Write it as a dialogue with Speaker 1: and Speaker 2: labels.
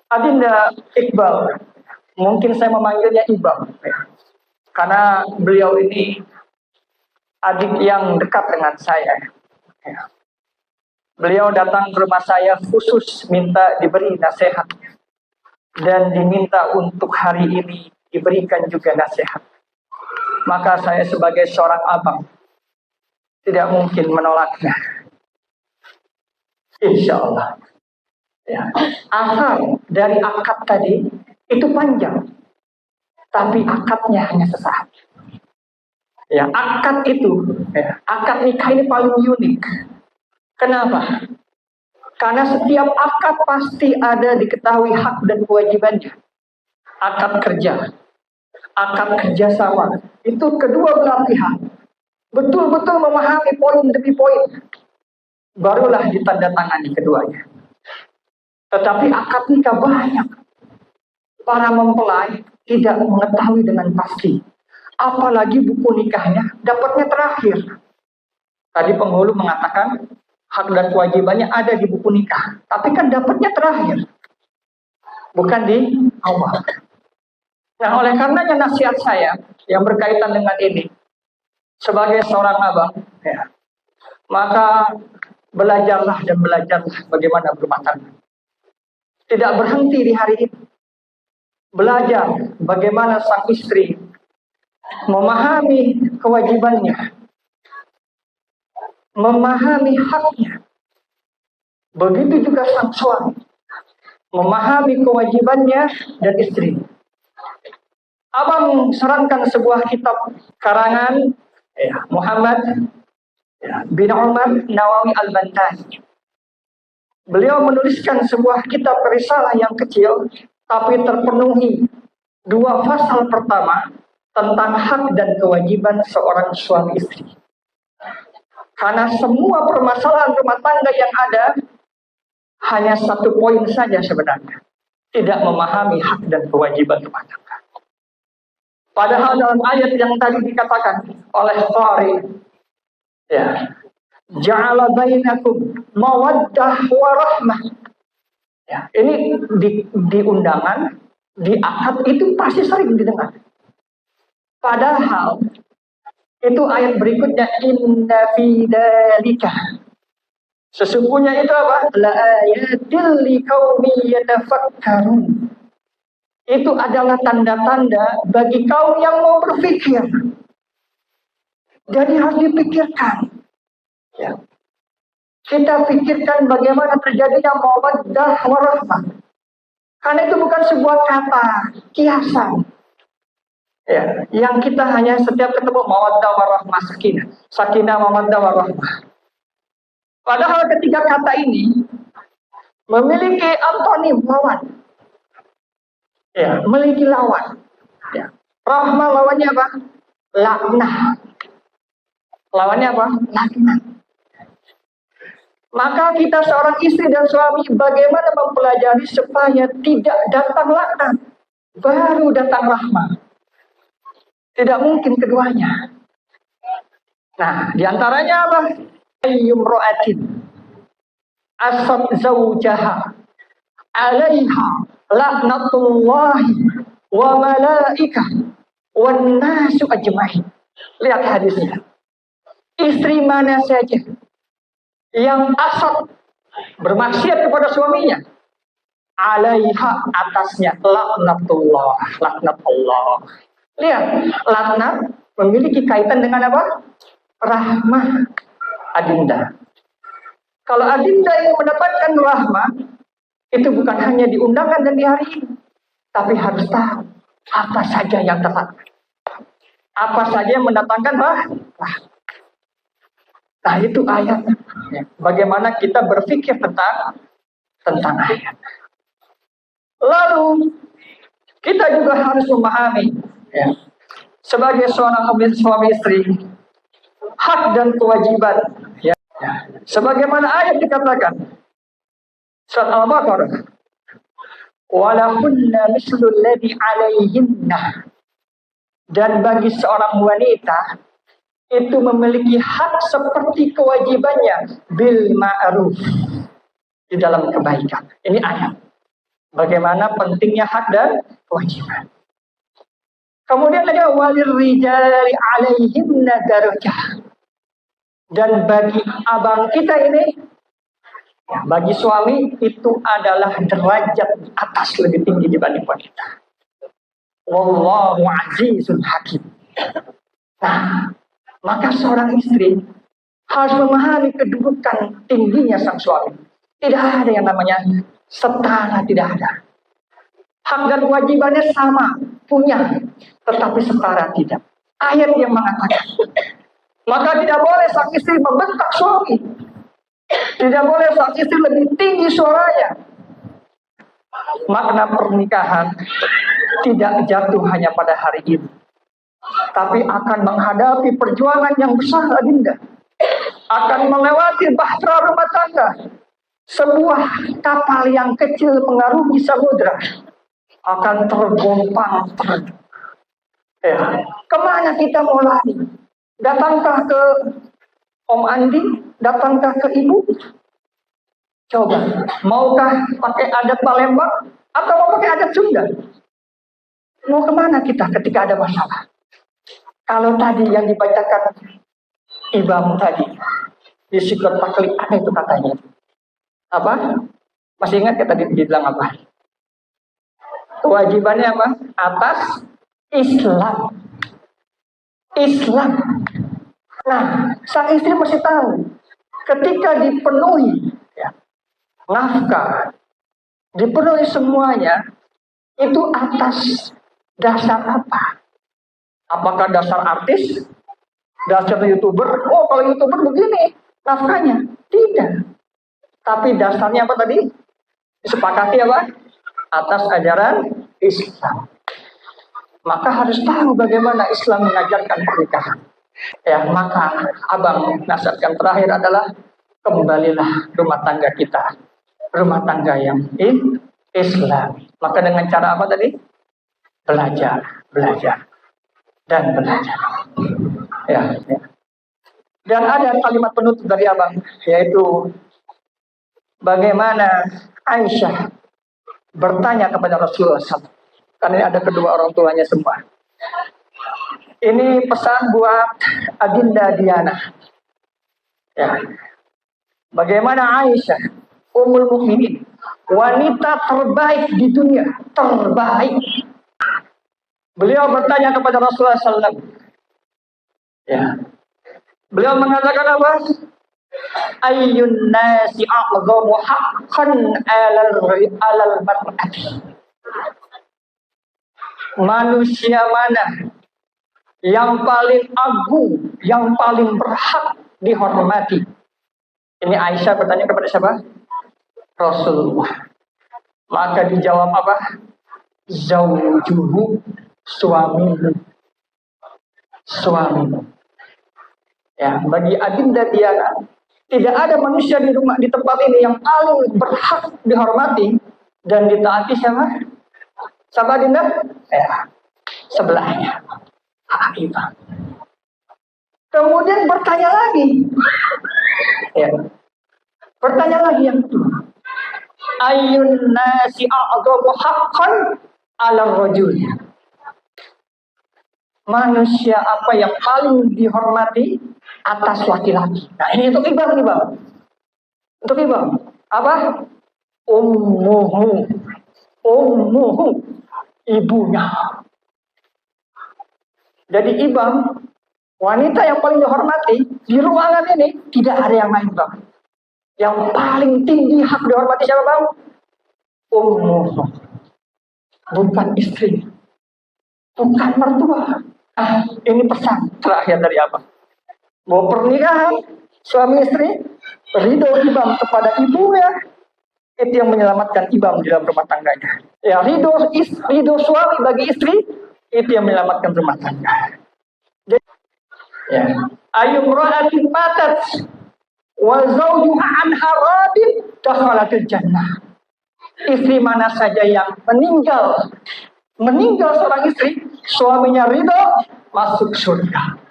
Speaker 1: Adinda Iqbal, mungkin saya memanggilnya Iqbal, karena beliau ini adik yang dekat dengan saya. Beliau datang ke rumah saya khusus minta diberi nasihat, dan diminta untuk hari ini diberikan juga nasihat. Maka saya sebagai seorang abang tidak mungkin menolaknya. Insya Allah. Ya. Asal dari akad tadi itu panjang, tapi akadnya hanya sesaat. Ya, akad itu, akad nikah ini paling unik. Kenapa? Karena setiap akad pasti ada diketahui hak dan kewajibannya. Akad kerja, akad kerjasama, itu kedua belah pihak betul-betul memahami poin demi poin, barulah ditandatangani keduanya. Tetapi akad nikah banyak. Para mempelai tidak mengetahui dengan pasti. Apalagi buku nikahnya dapatnya terakhir. Tadi penghulu mengatakan hak dan kewajibannya ada di buku nikah. Tapi kan dapatnya terakhir. Bukan di awal. Nah, oleh karenanya nasihat saya yang berkaitan dengan ini. Sebagai seorang abang, maka belajarlah bagaimana berumah tangga. Tidak berhenti di hari ini. Belajar bagaimana sang istri memahami kewajibannya, memahami haknya. Begitu juga sang suami memahami kewajibannya dan istri. Abang sarankan sebuah kitab karangan Muhammad bin Umar Nawawi Al-Bantani. Beliau menuliskan sebuah kitab risalah yang kecil, tapi terpenuhi 2 pasal pertama tentang hak dan kewajiban seorang suami istri. Karena semua permasalahan rumah tangga yang ada hanya 1 poin saja sebenarnya. Tidak memahami hak dan kewajiban rumah tangga. Padahal dalam ayat yang tadi dikatakan oleh Qari, ja'ala bainakum mawaddah wa rahmah. Ya, ini di undangan, di akad itu pasti sering didengar. Padahal itu ayat berikutnya, inna fi dzalika. Sesungguhnya itu apa? La ayatil liqaumin yatafakkarun. Itu adalah tanda-tanda bagi kaum yang mau berpikir. Jadi harus dipikirkan. Ya. Kita pikirkan bagaimana terjadinya mawaddah warahmah. Karena itu bukan sebuah kata kiasan. Ya, yang kita hanya setiap ketemu mawaddah warahmah, sakinah. Sakinah mawaddah warahmah. Padahal ketiga kata ini memiliki antonim lawan. Ya, memiliki lawan. Ya. Rahmah lawannya apa? Laknah. Lawannya apa? Laknah. Maka kita seorang istri dan suami bagaimana mempelajari supaya tidak datang laknat, baru datang rahmah. Tidak mungkin keduanya. Nah, diantaranya apa? Ayyumro'atin asad zawjaha alaiha laknatullahi wa malaikah wan nasu ajmain. Lihat hadisnya. Istri mana saja yang asad bermaksiat kepada suaminya, alaiha atasnya laknatullah, laknat Allah. Lihat, laknat memiliki kaitan dengan apa? Rahmah adinda. Kalau adinda yang mendapatkan rahmah, itu bukan hanya di undangan dan di hari ini, tapi harus tahu apa saja yang tepat, apa saja yang mendatangkan rahmah. Nah, itu ayat. Bagaimana kita berpikir tentang ayat. Lalu kita juga harus memahami, sebagai seorang suami istri, hak dan kewajiban. Sebagaimana ayat dikatakan, surat Al-Baqarah, walahunna mislul ladzi 'alaihinna. Dan bagi seorang wanita itu memiliki hak seperti kewajibannya bil ma'ruf, di dalam kebaikan. Ini ayat. Bagaimana pentingnya hak dan kewajiban. Kemudian lagi walir rijali alaihinna darajah. Dan bagi abang kita ini, ya, bagi suami itu adalah derajat di atas lebih tinggi dibanding wanita. Wallahu azizun hakim. Nah, maka seorang istri harus memahami kedudukan tingginya sang suami. Tidak ada yang namanya setara, tidak ada. Hak dan kewajibannya sama, punya, tetapi setara tidak. Ayat yang mengatakan, maka tidak boleh sang istri membentak suami. Tidak boleh sang istri lebih tinggi suaranya. Makna pernikahan tidak jatuh hanya pada hari ini, tapi akan menghadapi perjuangan yang besar, adinda. Akan melewati bahtera rumah tangga. Sebuah kapal yang kecil mengarungi samudra akan tergompang. Ya. Kemana kita mau lari? Datangkah ke Om Andi? Datangkah ke Ibu? Coba, maukah pakai adat Palembang atau mau pakai adat Sunda? Mau kemana kita ketika ada masalah? Kalau tadi yang dibacakan Ibam tadi di Sikot Taklik, apa itu katanya? Apa? Masih ingat ya tadi dibilang apa? Kewajibannya apa? Atas Islam. Islam. Nah, sang istri mesti tahu ketika dipenuhi ya, nafkah, dipenuhi semuanya, itu atas dasar apa? Apakah dasar artis? Dasar YouTuber? Oh, kalau YouTuber begini nafkahnya. Tidak. Tapi dasarnya apa tadi? Disepakati apa? Atas ajaran Islam. Maka harus tahu bagaimana Islam mengajarkan pernikahan. Ya, maka abang nasihatkan terakhir adalah kembalilah rumah tangga kita, rumah tangga yang Islam. Maka dengan cara apa tadi? Belajar, dan belajar. Ya. Dan ada kalimat penutup dari abang, yaitu bagaimana Aisyah bertanya kepada Rasulullah SAW. Karena ini ada kedua orang tuanya semua. Ini pesan buat Adinda Diana. Ya. Bagaimana Aisyah, Ummul Mukminin, wanita terbaik di dunia, terbaik. Beliau bertanya kepada Rasulullah SAW. Ya. Beliau mengatakan apa? Ayyun nasi a'zamu haqqan 'alal mar'ati. Manusia mana yang paling agung, yang paling berhak dihormati? Ini Aisyah bertanya kepada siapa? Rasulullah. Maka dijawab apa? Zaujuhu, suamimu. Ya, bagi Adinda Diana, tidak ada manusia di tempat ini yang paling berhak dihormati dan ditaati siapa? Siapa Adinda? Ya, sebelahnya. Aisyah. Kemudian bertanya lagi. Ya. Bertanya lagi yang kedua. Ayyun nasi a'zamu haqqan 'ala rajul. Manusia apa yang paling dihormati atas laki-laki? Nah, ini untuk Ibam nih, Bang. Untuk Ibam. Apa? Ummuhu. Ibunya. Jadi Ibam, wanita yang paling dihormati di ruangan ini tidak ada yang lain, Bang. Yang paling tinggi hak dihormati siapa, Bang? Ummuhu. Bukan istri. Bukan mertua. Ini pesan terakhir dari Abang. Mau pernikahan suami istri, ridho Ibam kepada ibunya, itu yang menyelamatkan Ibam di dalam rumah tangganya. Ya, ridho suami bagi istri, itu yang menyelamatkan rumah tangga. Jadi, ya, ayumra'atin matat wa zawjuha anha radin dakhalatil jannah. Istri mana saja yang meninggal seorang istri, suaminya ridho, masuk surga.